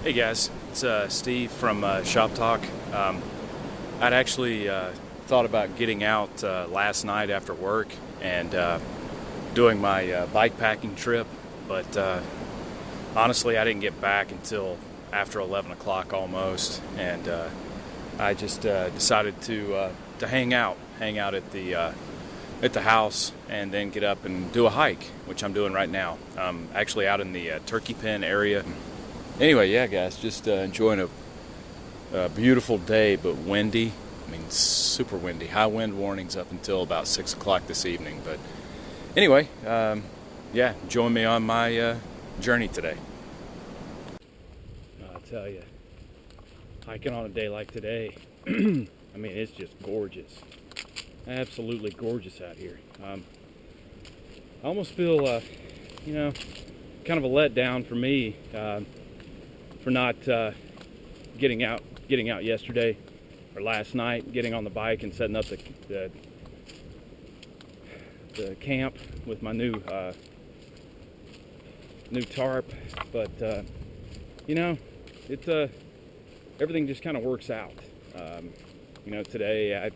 Hey guys, it's Steve from Shop Talk. I'd actually thought about getting out last night after work and doing my bike packing trip, but honestly, I didn't get back until after 11 o'clock almost, and I just decided to hang out at the house, and then get up and do a hike, which I'm doing right now. I'm actually out in the turkey pen area. Anyway, yeah, guys, just enjoying a beautiful day, but windy. I mean, super windy. High wind warnings up until about 6 o'clock this evening. But anyway, yeah, join me on my journey today. I'll tell you, hiking on a day like today, I mean, it's just gorgeous. Absolutely gorgeous out here. I almost feel, kind of a letdown for me for not getting out yesterday or last night, getting on the bike and setting up the camp with my new tarp. But it's everything just kind of works out. Today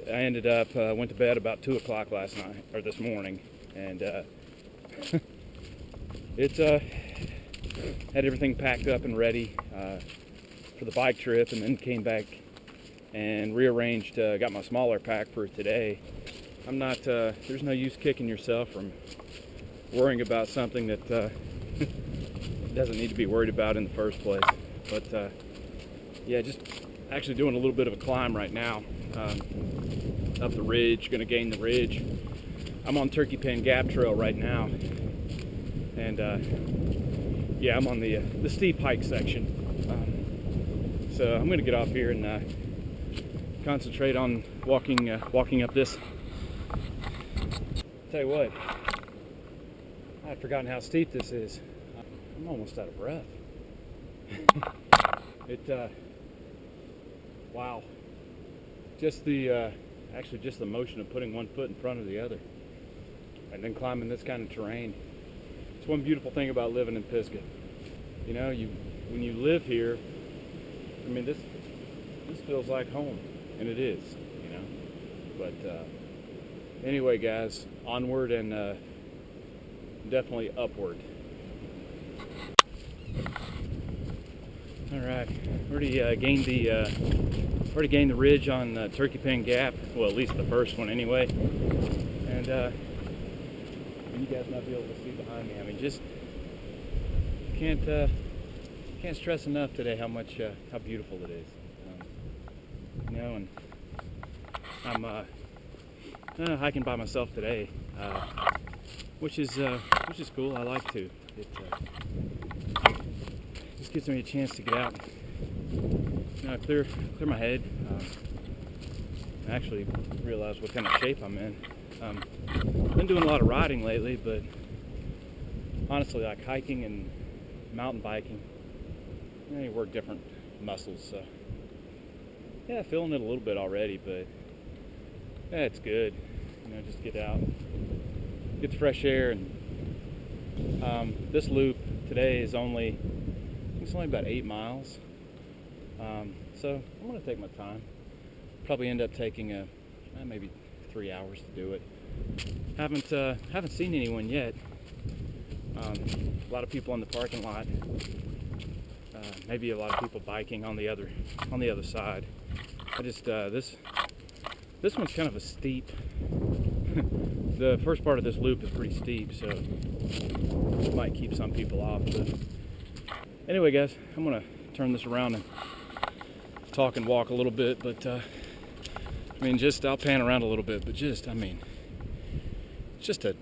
I ended up went to bed about 2 o'clock last night or this morning, and it's had everything packed up and ready for the bike trip, and then came back and rearranged, got my smaller pack for today. I'm not, there's no use kicking yourself from worrying about something that doesn't need to be worried about in the first place. But yeah, just actually doing a little bit of a climb right now, up the ridge, gonna gain the ridge. I'm on Turkey Pen Gap Trail right now, and yeah, I'm on the steep hike section. So I'm going to get off here and concentrate on walking up this. Tell you what, I'd forgotten how steep this is. I'm almost out of breath. Wow. Just the motion of putting one foot in front of the other, and then climbing this kind of terrain. It's one beautiful thing about living in Pisgah. You know, when you live here, I mean, this feels like home, and it is, you know. But anyway, guys, onward and definitely upward. All right, already gained the ridge on Turkey Pen Gap. Well, at least the first one, anyway. And you guys might be able to see behind me. I mean, just can't stress enough today how beautiful it is. And I'm hiking by myself today, which is cool. I like to. It just gives me a chance to get out, and clear my head. I actually realize what kind of shape I'm in. Been doing a lot of riding lately, but honestly, like hiking and mountain biking, you work different muscles. So yeah, feeling it a little bit already, but yeah, it's good. Just get out, get the fresh air, and this loop today is only about 8 miles. So I'm gonna take my time. Probably end up taking maybe 3 hours to do it. Haven't seen anyone yet. A lot of people in the parking lot. Maybe a lot of people biking on the other side. I just this one's kind of a steep. The first part of this loop is pretty steep, so it might keep some people off. But anyway, guys, I'm gonna turn this around and talk and walk a little bit. But I'll pan around a little bit. But it's just a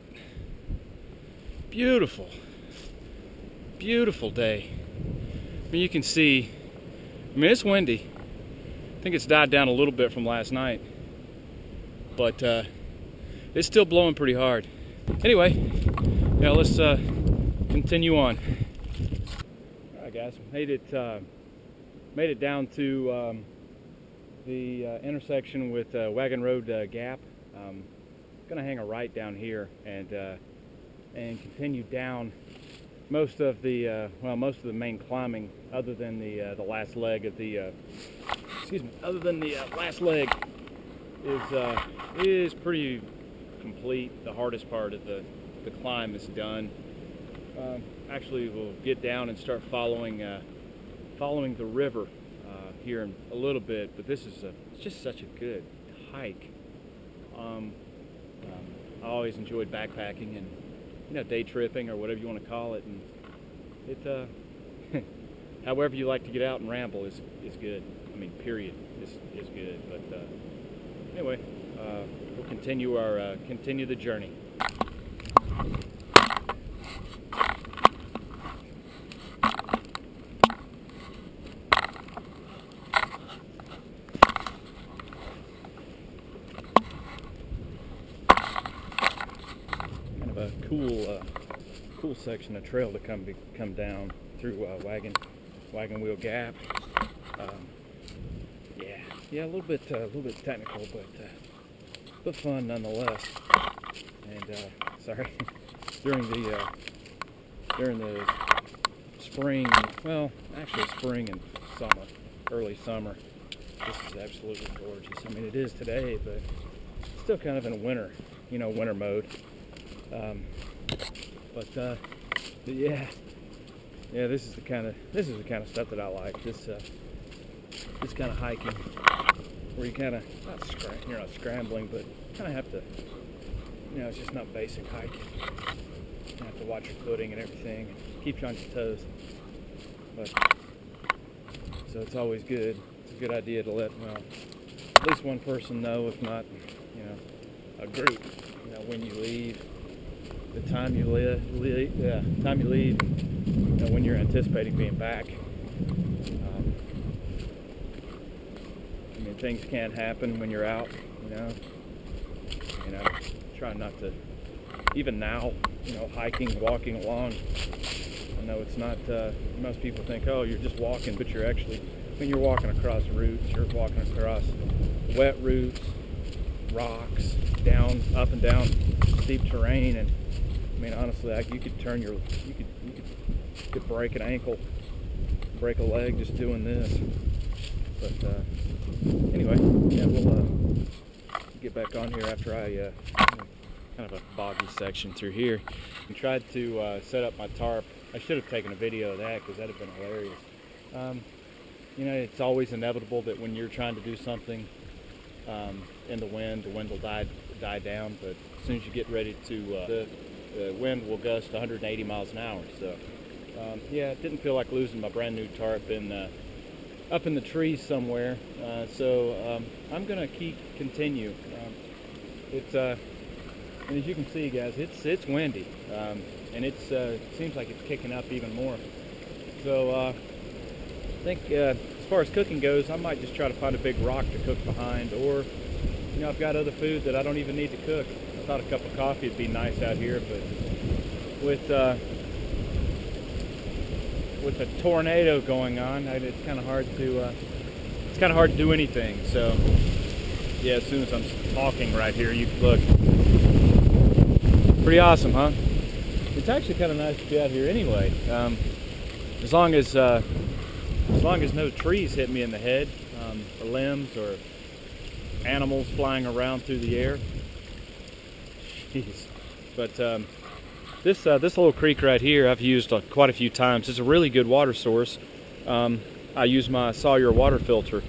beautiful day. I mean, you can see, it's windy. I think it's died down a little bit from last night, but it's still blowing pretty hard. Anyway, yeah, let's continue on. All right, guys, made it down to the intersection with Wagon Wheel Gap. Gonna hang a right down here and continue down most of the main climbing, other than the last leg of the last leg is pretty complete. The hardest part of the climb is done. Actually, we'll get down and start following the river here in a little bit, but it's just such a good hike. I always enjoyed backpacking and day tripping, or whatever you want to call it, and it however you like to get out and ramble is good. I mean, period, is good. But anyway, we'll continue the journey. Kind of a cool section of trail to come down through Wagon Wheel Gap. Yeah, a little bit technical, but fun nonetheless. And sorry, during the spring, well, actually spring and summer, early summer, this is absolutely gorgeous. I mean, it is today, but still kind of in a winter mode. But yeah, this is the kind of stuff that I like. This kind of hiking, where you kind of you're not scrambling, but kind of have to, it's just not basic hiking. You have to watch your footing and everything, and keep you on your toes. But so it's always good. It's a good idea to let at least one person know, if not a group. When you leave, the time you leave, when you're anticipating being back. I mean, things can happen when you're out, try not to, even now, hiking, walking along. I know it's not, most people think, oh, you're just walking, but you're actually, when you're walking across roots, you're walking across wet roots, rocks, up and down steep terrain, and I mean, honestly, you could break an ankle, break a leg just doing this. But anyway, yeah, we'll get back on here after I kind of a boggy section through here, and tried to set up my tarp. I should have taken a video of that, because that'd have been hilarious. It's always inevitable that when you're trying to do something in the wind will die down, but as soon as you get ready to, the wind will gust 180 miles an hour. So yeah, it didn't feel like losing my brand new tarp up in the trees somewhere. So I'm gonna continue. And as you can see, guys, it's windy, and it seems like it's kicking up even more. So I think as far as cooking goes, I might just try to find a big rock to cook behind, or I've got other food that I don't even need to cook. I thought a cup of coffee would be nice out here, but with a tornado going on, it's kind of hard to do anything. So yeah, as soon as I'm talking right here, you can look. Pretty awesome, huh? It's actually kind of nice to be out here anyway. As long as no trees hit me in the head, or limbs, or animals flying around through the air. Jeez. But this little creek right here, I've used quite a few times. It's a really good water source. I use my Sawyer water filter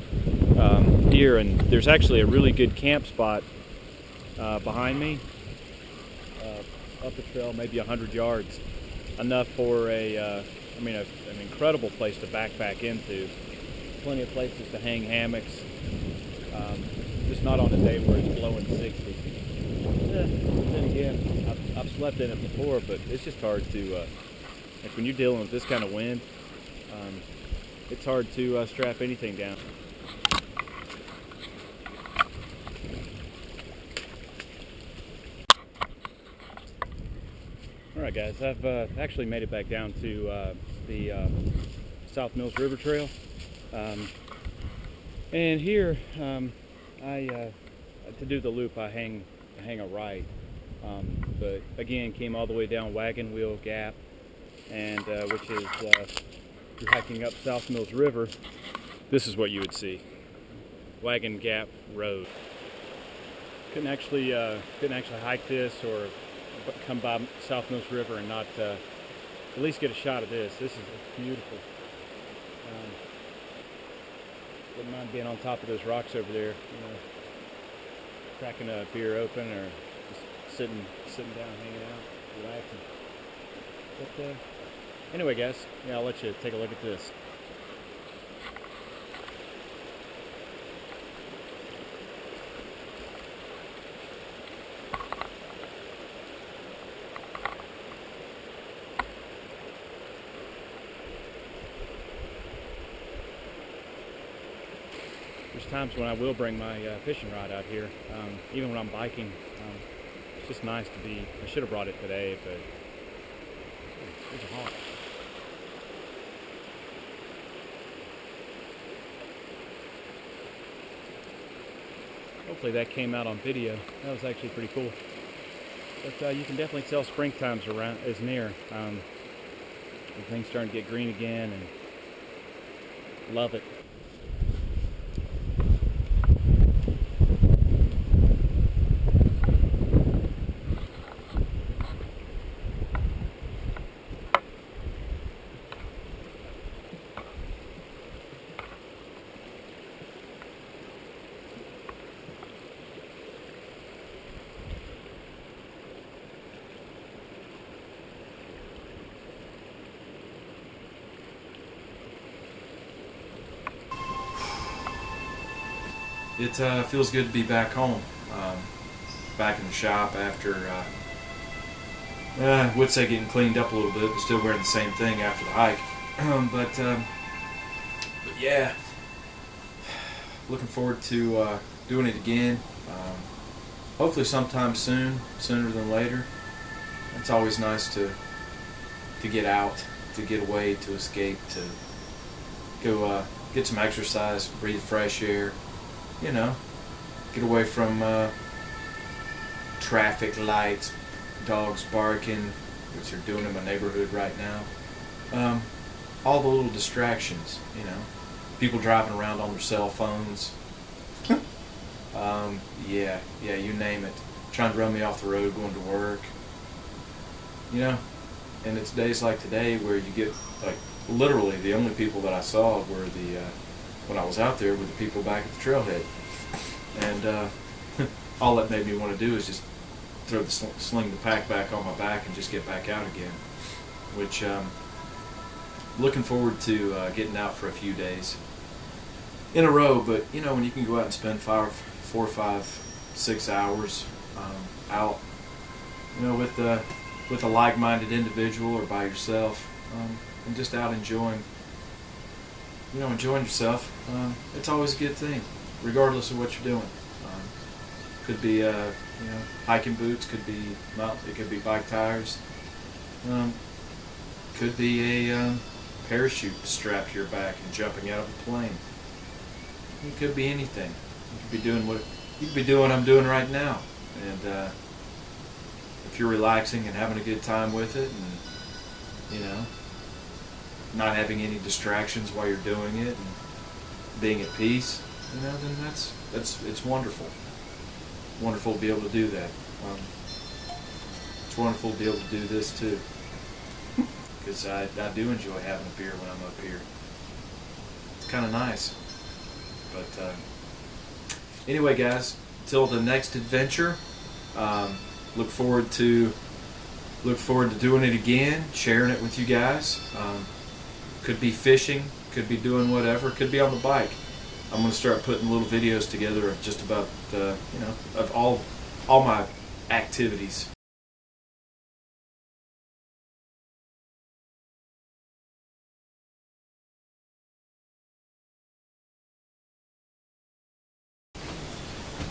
here, and there's actually a really good camp spot behind me, up the trail, maybe 100 yards, enough for an incredible place to backpack into. Plenty of places to hang hammocks. Just not on a day where it's blowing 60. Then again, I've slept in it before, but it's just hard to, like when you're dealing with this kind of wind, it's hard to strap anything down. Alright guys, I've actually made it back down to the South Mills River Trail. And here, to do the loop, I hang a right. But again, came all the way down Wagon Wheel Gap, and which is you're hiking up South Mills River, this is what you would see. Wagon Gap Road. Couldn't actually hike this or come by South Mills River and not at least get a shot of this. This is beautiful. Wouldn't mind being on top of those rocks over there, cracking a beer open or just sitting down, hanging out, relaxing. But anyway, guys, I'll let you take a look at this. There's times when I will bring my fishing rod out here, even when I'm biking. It's just nice to be. I should have brought it today, but there's a hawk. Hopefully that came out on video. That was actually pretty cool. But you can definitely tell springtime's is near. Everything's starting to get green again, and love it. It feels good to be back home, back in the shop after, I would say getting cleaned up a little bit, but still wearing the same thing after the hike. But yeah, looking forward to doing it again. Hopefully sometime soon, sooner than later. It's always nice to get out, to get away, to escape, to go get some exercise, breathe fresh air. Get away from traffic lights, dogs barking, which they're doing in my neighborhood right now. All the little distractions, people driving around on their cell phones. Yeah, you name it. Trying to run me off the road going to work. And it's days like today where you get, like, literally the only people that I saw were when I was out there with the people back at the trailhead. And all that made me want to do is just sling the pack back on my back and just get back out again. Which, looking forward to getting out for a few days in a row. But, when you can go out and spend 4, 5, 6 hours out, with a like-minded individual or by yourself, and just out enjoying yourself, it's always a good thing, regardless of what you're doing. Could be hiking boots, it could be bike tires, could be a parachute strapped to your back and jumping out of a plane. It could be anything. You could be doing what I'm doing right now, and if you're relaxing and having a good time with it, and not having any distractions while you're doing it, and being at peace, then it's wonderful. Wonderful to be able to do that. It's wonderful to be able to do this too, because I do enjoy having a beer when I'm up here. It's kind of nice. But anyway, guys, till the next adventure. Look forward to doing it again, sharing it with you guys. Could be fishing, could be doing whatever, could be on the bike. I'm going to start putting little videos together of just about of all my activities